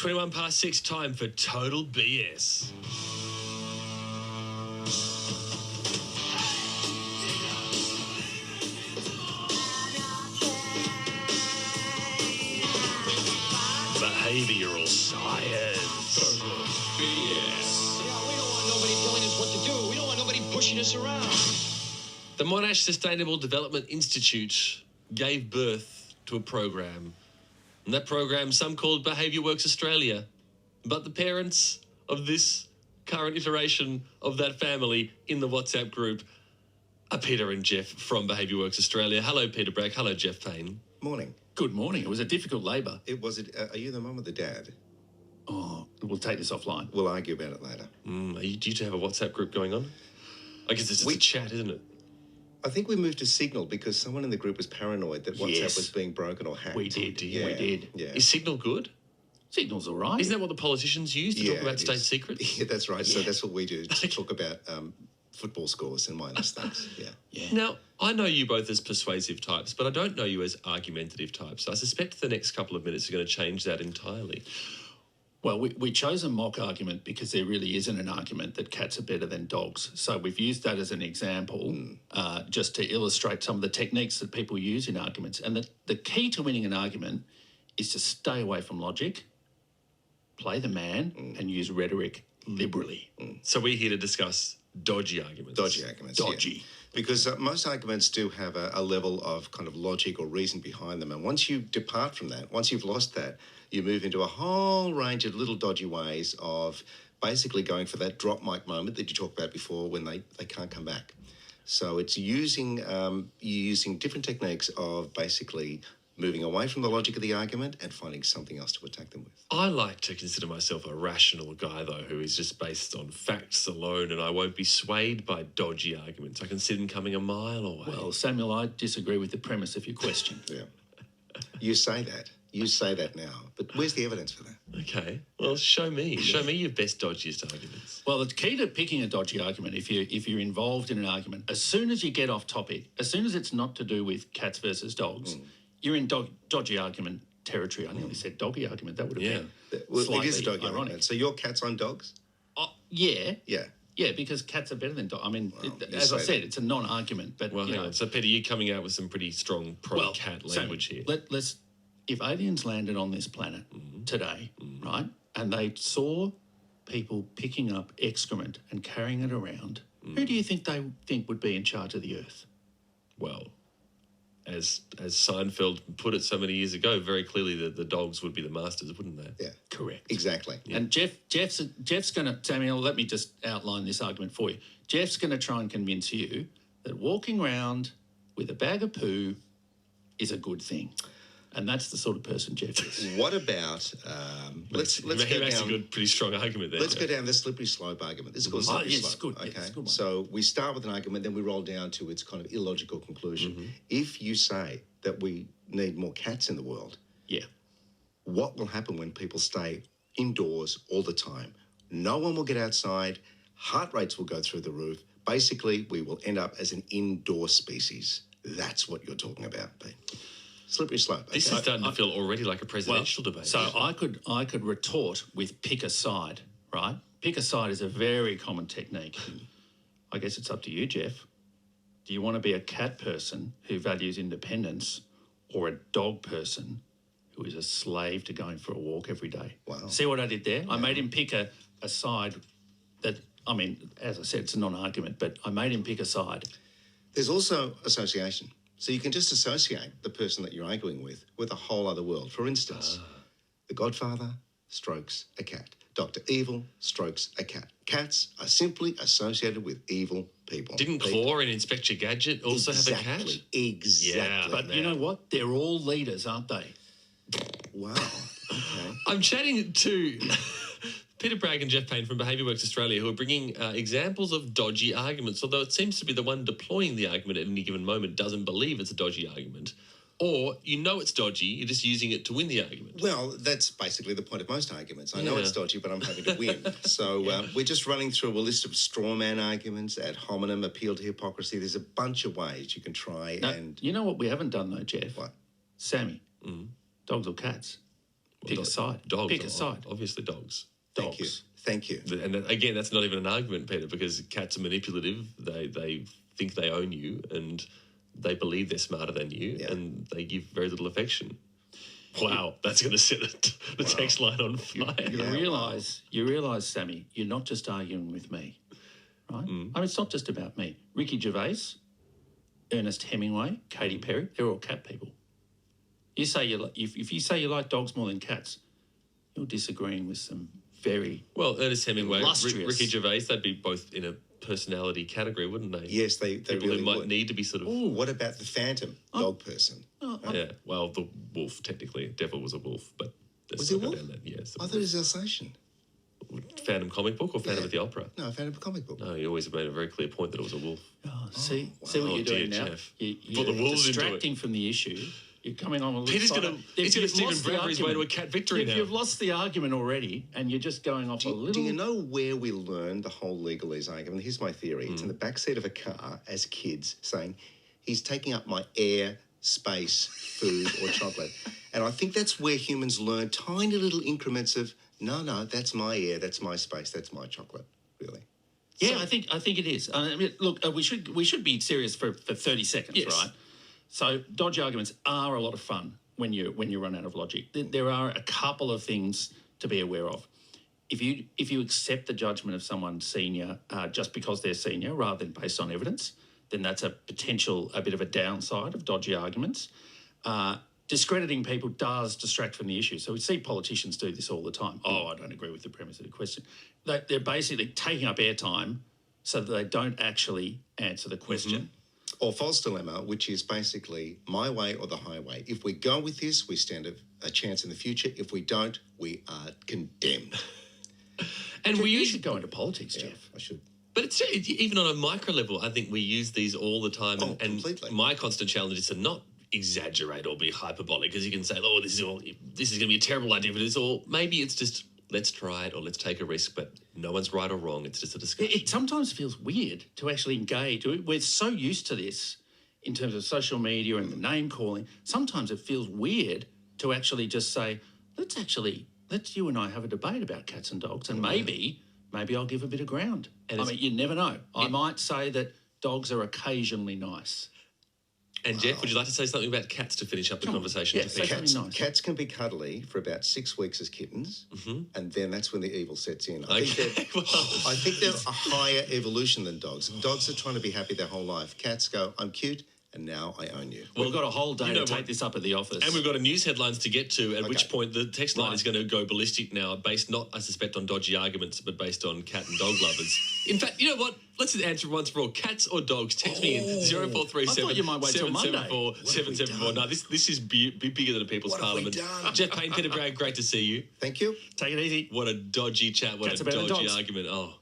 21 past 6, time for Total BS. Behavioural science. Total BS. Yeah, we don't want nobody telling us what to do. We don't want nobody pushing us around. The Monash Sustainable Development Institute gave birth to a program. And that program some called Behaviour Works Australia. But the parents of this current iteration of that family in the WhatsApp group are Peter and Jeff from Behaviour Works Australia. Hello, Peter Bragg. Hello, Jeff Payne. Morning. Good morning. It was a difficult labour. Are you the mum or the dad? Oh, we'll take this offline. We'll argue about it later. Do you two have a WhatsApp group going on? I guess it's just a chat, isn't it? I think we moved to Signal because someone in the group was paranoid that WhatsApp was being broken or hacked. We did. Yeah. We did. Yeah. Is Signal good? Signal's all right. Isn't that what the politicians use to talk about it state is. secrets? Yeah, that's right. So that's what we do, to talk about football scores and minus things. Yeah. Now, I know you both as persuasive types, but I don't know you as argumentative types. I suspect the next couple of minutes are going to change that entirely. Well, we chose a mock argument because there really isn't an argument that cats are better than dogs. So we've used that as an example just to illustrate some of the techniques that people use in arguments. And the key to winning an argument is to stay away from logic, play the man, and use rhetoric liberally. So we're here to discuss dodgy arguments. Dodgy arguments. Dodgy. Yeah. Because most arguments do have a level of kind of logic or reason behind them. And once you depart from that, once you've lost that, you move into a whole range of little dodgy ways of basically going for that drop mic moment that you talked about before when they can't come back. So it's using different techniques of basically moving away from the logic of the argument and finding something else to attack them with. I like to consider myself a rational guy, though, who is just based on facts alone, and I won't be swayed by dodgy arguments. I can see them coming a mile away. Well, Samuel, I disagree with the premise of your question. Yeah. You say that. You say that now. But where's the evidence for that? Okay. Well, show me. Show me your best, dodgiest arguments. Well, the key to picking a dodgy argument, if you're involved in an argument, as soon as you get off topic, as soon as it's not to do with cats versus dogs, you're in dodgy argument territory. I nearly said doggy argument. That would have been Well, it is a doggy ironic. argument. So your cats on dogs? Yeah. Yeah. Yeah, because cats are better than dogs. I mean, Well, as I said, it's a non-argument. But Well, you hang know, on. So, Peter, you're coming out with some pretty strong pro-cat language here. Let's. If aliens landed on this planet today, right, and they saw people picking up excrement and carrying it around, who do you think they think would be in charge of the Earth? Well, as Seinfeld put it so many years ago, very clearly the dogs would be the masters, wouldn't they? Yeah. Correct. Exactly. And Jeff's going to, Samuel, let me just outline this argument for you. Jeff's going to try and convince you that walking around with a bag of poo is a good thing. And that's the sort of person Jeff is. What about let's go That's down. a good, pretty strong argument there. Let's go down the slippery slope argument. This is called slippery yes, slope. good. Yeah, Okay. it's a good one. So we start with an argument, then we roll down to its kind of illogical conclusion. If you say that we need more cats in the world, Yeah. what will happen when people stay indoors all the time? No one will get outside. Heart rates will go through the roof. Basically, we will end up as an indoor species. That's what you're talking about, Pete. Slippery slope. Okay? This is starting to feel already like a presidential debate. So I could retort with pick a side, right? Pick a side is a very common technique. I guess it's up to you, Jeff. Do you want to be a cat person who values independence or a dog person who is a slave to going for a walk every day? Wow. See what I did there? I made him pick a side that, I mean, as I said, it's a non-argument, but I made him pick a side. There's also association. So you can just associate the person that you're arguing with a whole other world. For instance, The Godfather strokes a cat. Dr. Evil strokes a cat. Cats are simply associated with evil people. Didn't Claw and Inspector Gadget also have a cat? Exactly. Yeah, But you know what? They're all leaders, aren't they? Wow. Okay. I'm chatting to Peter Bragg and Jeff Payne from Behaviour Works Australia, who are bringing examples of dodgy arguments, although it seems to be the one deploying the argument at any given moment doesn't believe it's a dodgy argument. Or you know it's dodgy, you're just using it to win the argument. Well, that's basically the point of most arguments. I know Yeah. it's dodgy, but I'm happy to win. So we're just running through a list of straw man arguments, ad hominem, appeal to hypocrisy. There's a bunch of ways you can try Now, and... you know what we haven't done though, Jeff? What? Sammy. Dogs or cats? Pick a side. Dogs. Pick a side. Obviously, dogs. Thank you. Dogs. Thank you. And again, that's not even an argument, Peter, because cats are manipulative. They think they own you, and they believe they're smarter than you, Yeah. and they give very little affection. Wow, that's going to set the text line on fire. You realise, Sammy, you're not just arguing with me, right? I mean, it's not just about me. Ricky Gervais, Ernest Hemingway, Katy Perry, they're all cat people. You say if you say you like dogs more than cats, you're disagreeing with some very Well, Ernest Hemingway, Illustrious. Ricky Gervais, they'd be both in a personality category, wouldn't they? Yes, they People really who might would. need to be sort of. What about the phantom dog person? Yeah, well, the wolf, technically. Devil was a wolf, but let's Was he a not go wolf? down that. Yes. I thought it was Alsatian. Phantom comic book or Phantom Yeah. at the Opera? No, a phantom comic book. No, he always made a very clear point that it was a wolf. see what Oh, you're doing dear, now. Jeff. You're Put the wolves into it. distracting from the issue. You're coming on a little Peter's side. gonna- If he's gonna you've Stephen lost the Bradbury's way to a argument- cat victory now. You've lost the argument already, and you're just going off a little. Do you know where we learned the whole legalese argument? Here's my theory. It's in Hmm. the backseat of a car as kids saying, he's taking up my air, space, food, or chocolate. And I think that's where humans learn tiny little increments of, no, that's my air, that's my space, that's my chocolate, really. Yeah, I think it is. I mean, look, we should be serious for 30 seconds, Yes. right? So dodgy arguments are a lot of fun when you run out of logic. There are a couple of things to be aware of. If you accept the judgment of someone senior just because they're senior rather than based on evidence, then that's a bit of a downside of dodgy arguments. Discrediting people does distract from the issue. So we see politicians do this all the time. Oh, I don't agree with the premise of the question. They're basically taking up airtime so that they don't actually answer the question. Or false dilemma, which is basically my way or the highway. If we go with this, we stand a chance in the future. If we don't, we are condemned. And we You use should go into politics, Jeff. I should. But it's even on a micro level. I think we use these all the time, Oh, and completely. my constant challenge is to not exaggerate or be hyperbolic, because you can say, "Oh, this is going to be a terrible idea," but it's all maybe it's just let's try it or let's take a risk. But no one's right or wrong. It's just a discussion. It sometimes feels weird to actually engage. We're so used to this in terms of social media and the name calling. Sometimes it feels weird to actually just say, let's you and I have a debate about cats and dogs, and maybe I'll give a bit of ground. And I mean, you never know. I might say that dogs are occasionally nice. And Jeff, would you like to say something about cats to finish up the conversation? Yeah, to say Peter? something nice. Cats can be cuddly for about 6 weeks as kittens, and then that's when the evil sets in. I think they're a higher evolution than dogs. Dogs are trying to be happy their whole life. Cats go, I'm cute, and now I own you. We've got a whole day you know to take what? this up at the office. And we've got a news headlines to get to, at which Okay. point the text line Right. is going to go ballistic now, based not, I suspect, on dodgy arguments, but based on cat and dog lovers. In fact, you know what? Let's just answer once for all. Cats or dogs? Text me in 0437 I thought you might wait till Monday. 774 774. No, this is bigger than a People's What have we Parliament. done? Jeff Payne, Peter Bragg, great to see you. Thank you. Take it easy. What a dodgy chat. What Cats a are better than dodgy dogs. argument. Oh.